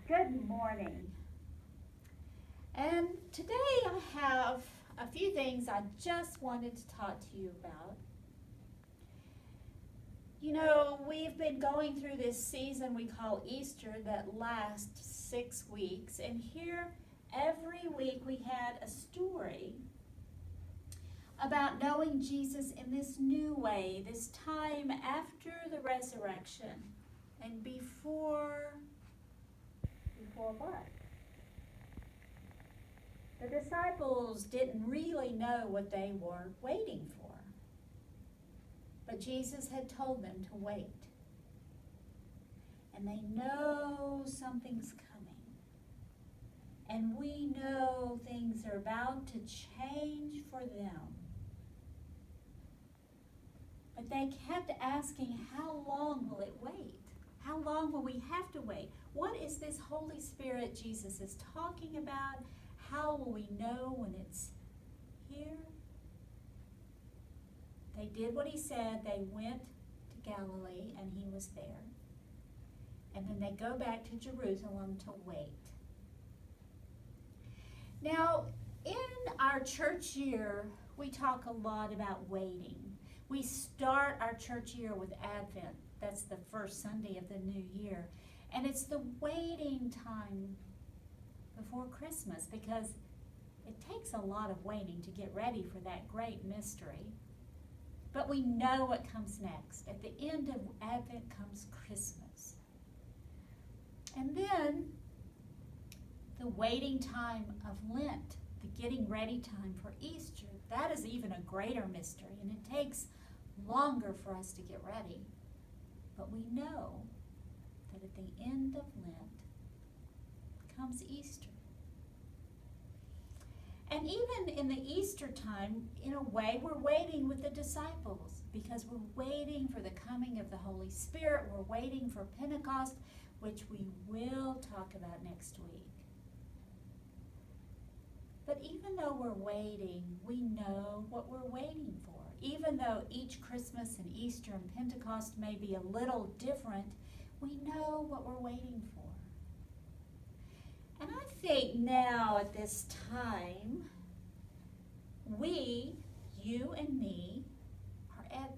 Good morning. And today I have a few things I just wanted to talk to you about. You know, we've been going through this season we call Easter that lasts 6 weeks, and here every week we had a story about knowing Jesus in this new way, this time after the resurrection and before what? The disciples didn't really know what they were waiting for. But Jesus had told them to wait. And they know something's coming. And we know things are about to change for them. But they kept asking, how long will it wait? How long will we have to wait? What is this Holy Spirit Jesus is talking about? How will we know when it's here? They did what he said. They went to Galilee and he was there. And then they go back to Jerusalem to wait. Now, in our church year, we talk a lot about waiting. We start our church year with Advent. That's the first Sunday of the new year. And it's the waiting time before Christmas because it takes a lot of waiting to get ready for that great mystery. But we know what comes next. At the end of Advent comes Christmas. And then the waiting time of Lent, the getting ready time for Easter, that is even a greater mystery, and it takes longer for us to get ready. But we know that at the end of Lent comes Easter. And even in the Easter time, in a way, we're waiting with the disciples because we're waiting for the coming of the Holy Spirit. We're waiting for Pentecost, which we will talk about next week. But even though we're waiting, we know what we're waiting for. Even though each Christmas and Easter and Pentecost may be a little different, we know what we're waiting for. And I think now at this time, we, you and me, are at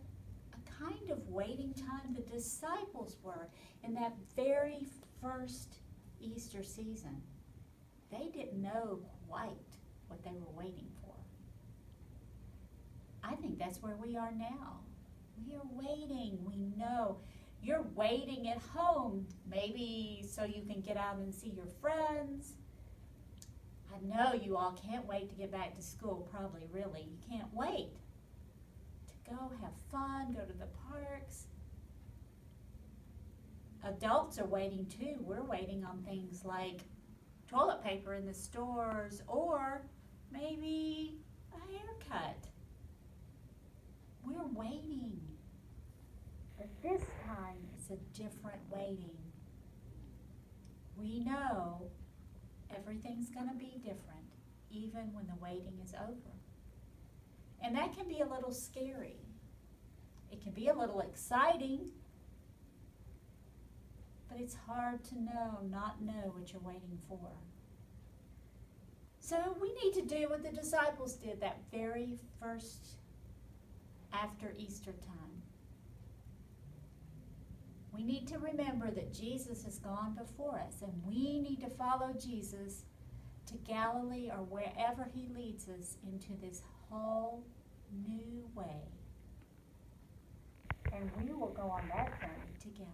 a kind of waiting time the disciples were in that very first Easter season. They didn't know quite what they were waiting for. I think that's where we are now. We are waiting. We know. You're waiting at home, maybe so you can get out and see your friends. I know you all can't wait to get back to school, probably, really. You can't wait to go have fun, go to the parks. Adults are waiting too. We're waiting on things like toilet paper in the stores or maybe a haircut. We're waiting. But this time it's a different waiting. We know everything's going to be different, even when the waiting is over. And that can be a little scary. It can be a little exciting, but it's hard to not know what you're waiting for. So we need to do what the disciples did that very first after Easter time. We need to remember that Jesus has gone before us, and we need to follow Jesus to Galilee or wherever he leads us into this whole new way. And we will go on that journey together.